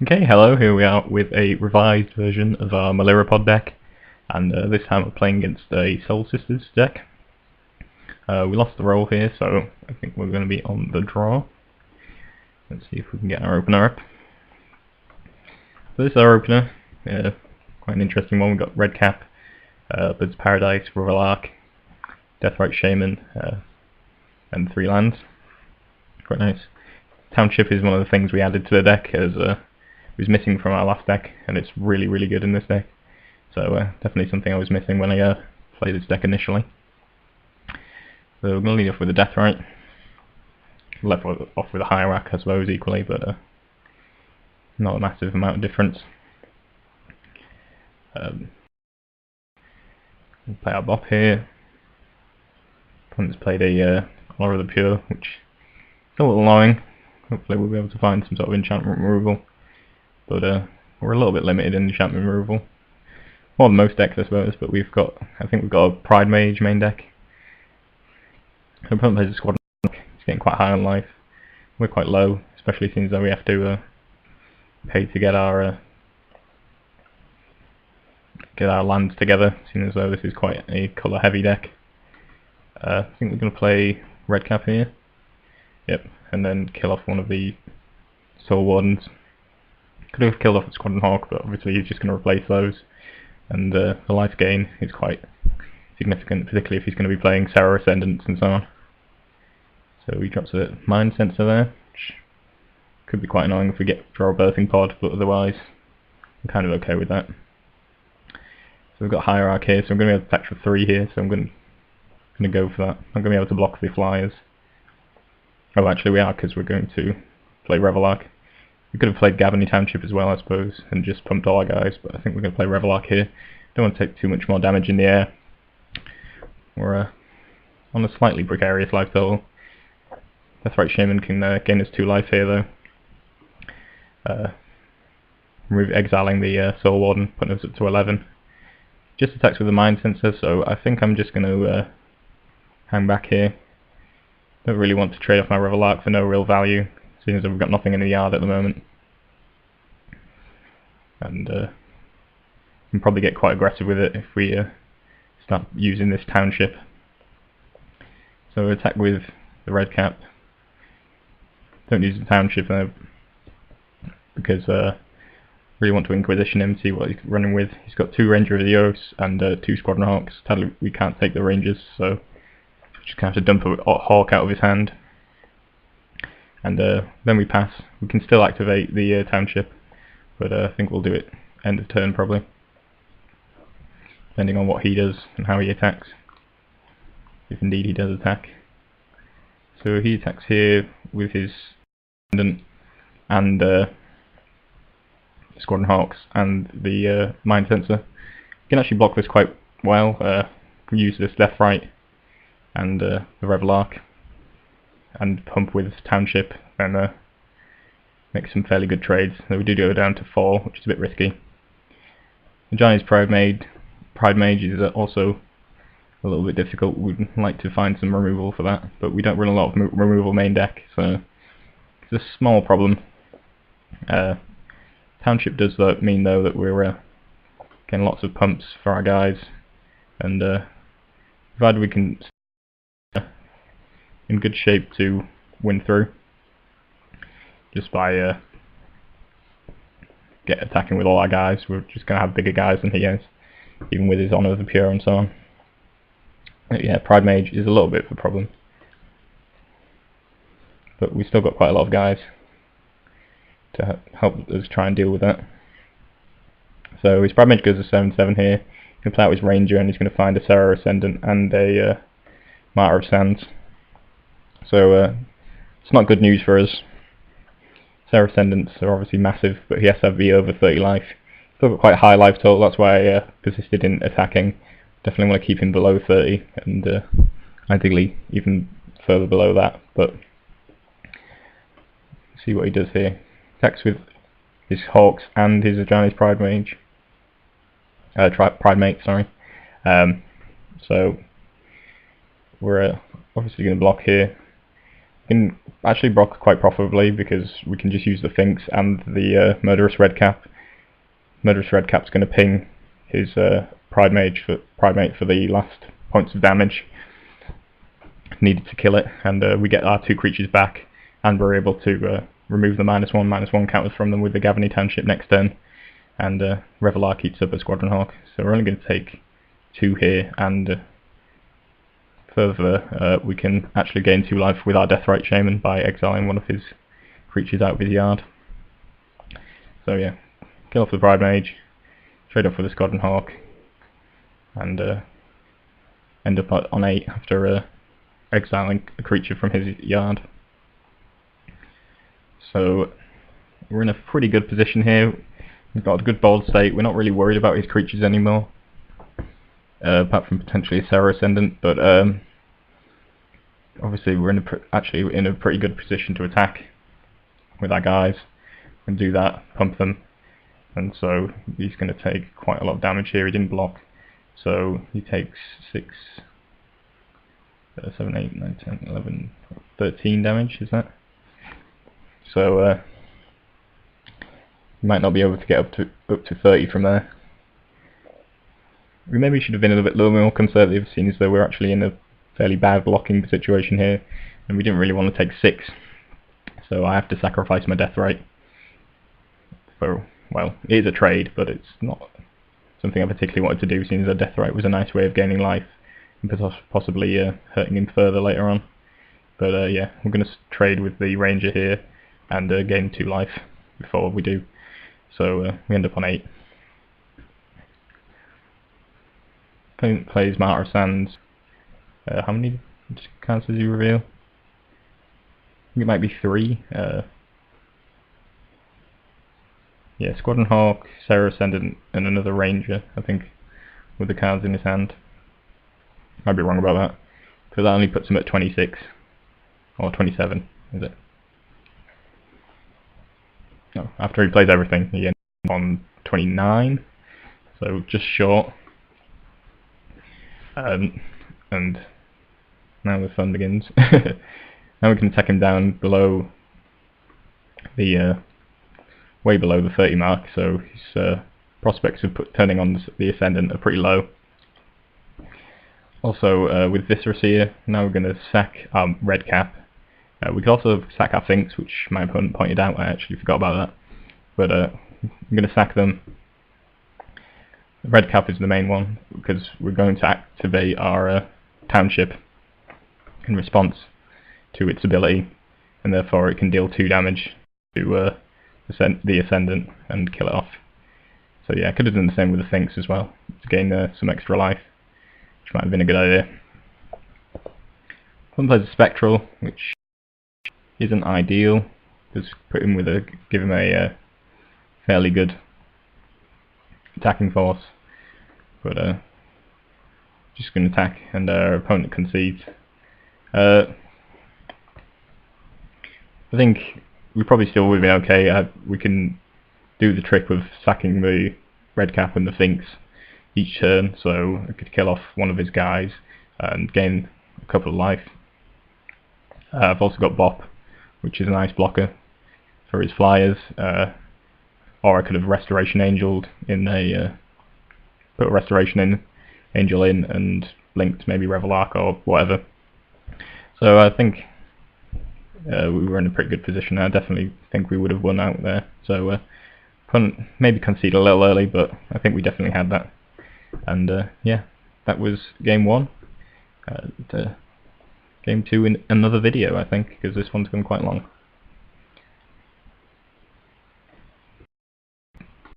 Okay, hello, here we are with a revised version of our Melira pod deck, and this time we're playing against a Soul Sisters deck. We lost the roll here, so I think we're going to be on the draw. Let's see if we can get our opener up. So this is our opener, quite an interesting one. We've got Redcap, Bird's Paradise, Reveillark, Deathrite Shaman, and 3 lands. Quite nice. Township is one of the things we added to the deck as it was missing from our last deck, and it's really, really good in this deck. So definitely something I was missing when I played this deck initially. So we're going to lead off with the Deathrite. Left off with a Hierarch, I suppose, equally, but not a massive amount of difference. We'll play our Bop here. Opponent's played a Aura of the Pure, which is a little annoying. Hopefully we'll be able to find some sort of enchantment removal, but we're a little bit limited in enchantment removal. More than most decks, I suppose, but I think we've got a Pridemage main deck. So opponent plays a Squad. It's getting quite high on life. We're quite low, especially since we have to pay to get our lands together, seeing as though this is quite a colour heavy deck. I think we're going to play Redcap here. Yep, and then kill off one of the Soul Wardens. Could have killed off a Squadron Hawk, but obviously he's just going to replace those. And the life gain is quite significant, particularly if he's going to be playing Serra Ascendants and so on. So he drops a Mindcensor there, which could be quite annoying if we draw a Birthing Pod, but otherwise I'm kind of okay with that. So we've got Hierarch here, so I'm going to be able to attack for 3 here, so I'm going to go for that. I'm going to be able to block the flyers. Oh, actually we are, because we're going to play Reveillark. We could have played Gavony Township as well, I suppose, and just pumped all our guys, but I think we're going to play Reveillark here. Don't want to take too much more damage in the air. We're on a slightly precarious life total. Deathrite Shaman can gain us 2 life here, though. Exiling the Soul Warden, putting us up to 11. Just attacks with the Mindcensor, so I think I'm just going to hang back here. Don't really want to trade off my Reveillark for no real value, seeing as we've got nothing in the yard at the moment. And can probably get quite aggressive with it if we start using this Township. So we attack with the Redcap. Don't use the Township because I really want to Inquisition him, see what he's running with. He's got 2 Ranger of Eos and 2 Squadron Hawks. Sadly we can't take the Rangers, so just going to have to dump a Hawk out of his hand. And then we pass. We can still activate the Township, but I think we'll do it end of turn probably, depending on what he does and how he attacks, if indeed he does attack. So he attacks here with his Pendant and Squadron Hawks and the Mindcensor. You can actually block this quite well. Use this Deathrite and the Reveillark and pump with Township and make some fairly good trades. So we do go down to 4, which is a bit risky. The Chinese Pridemage is also a little bit difficult. We'd like to find some removal for that, but we don't run a lot of removal main deck, so it's a small problem. Township does mean though that we're getting lots of pumps for our guys, and provided we can in good shape to win through just by attacking with all our guys. We're just going to have bigger guys than he has, even with his Honor of the Pure and so on. But yeah, Pridemage is a little bit of a problem, but we've still got quite a lot of guys to help us try and deal with that. So his Pridemage goes to 7/7 here. He can play out his Ranger, and he's going to find a Serra Ascendant and a Martyr of Sands. So it's not good news for us. Serra Ascendants are obviously massive, but he has to be over 30 life. Still got quite a high life total, that's why I persisted in attacking. Definitely want to keep him below 30, and ideally even further below that, but see what he does here. Attacks with his Hawks and his Chinese Pridemage. Pridemate, sorry. So we're obviously going to block here. can actually block quite profitably because we can just use the Finks and the Murderous Redcap. Murderous Redcap's going to ping his Pridemage for the last points of damage needed to kill it, and we get our 2 creatures back, and we're able to remove the -1/-1 counters from them with the Gavony Township next turn, and Reveillark eats up a Squadron Hawk. So we're only going to take 2 here, and further we can actually gain 2 life with our Deathrite Shaman by exiling one of his creatures out of his yard. So yeah, kill off the Pridemage, trade up for the Squadron Hawk, and end up on 8 after exiling a creature from his yard. So we're in a pretty good position here. We've got a good board state. We're not really worried about his creatures anymore, apart from potentially a Serra Ascendant. But obviously we're actually in a pretty good position to attack with our guys and do that, pump them. And so he's going to take quite a lot of damage here. He didn't block, so he takes 6, 7, 8, 9, 10, 11, 13 damage, is that? So you might not be able to get up to 30 from there. We maybe should have been a little bit more conservative, seeing as though we're actually in a fairly bad blocking situation here, and we didn't really want to take 6. So I have to sacrifice my Deathrite. So, well, it is a trade, but it's not something I particularly wanted to do, seeing as a Deathrite was a nice way of gaining life and possibly hurting him further later on. But yeah, we're going to trade with the Ranger here and gain 2 life before we do. So we end up on 8. Opponent plays Martyr Sands. How many cards does he reveal? I think it might be 3. Yeah, Squadron Hawk, Serra Ascendant, and another Ranger, I think, with the cards in his hand. Might be wrong about that, because that only puts him at 26, or 27, is it? No, after he plays everything, he ends up on 29, so just short. And now the fun begins. Now we can attack him down below the way below the 30 mark, so his prospects of turning on the Ascendant are pretty low. Also, with Viscera Seer, now we're going to sack our Redcap. We could also sack our Finks, which my opponent pointed out. I actually forgot about that. But I'm going to sack them. The Redcap is the main one, because we're going to activate our Township in response to its ability, and therefore it can deal 2 damage to the Ascendant and kill it off. So yeah, I could have done the same with the Finks as well, to gain some extra life, which might have been a good idea. Someone plays a Spectral, which isn't ideal, just give him a fairly good attacking force, but just going to attack, and our opponent concedes. I think we probably still would have been okay. We can do the trick of sacking the Redcap and the Finks each turn, so I could kill off one of his guys and gain a couple of life. I've also got Bop, which is a nice blocker for his flyers, or I could have Restoration Angeled in put a Restoration Angel in and linked maybe Reveillark or whatever. So I think we were in a pretty good position. I definitely think we would have won out there. So maybe concede a little early, but I think we definitely had that. And yeah, that was game 1. Game 2 in another video, I think, because this one's gone quite long.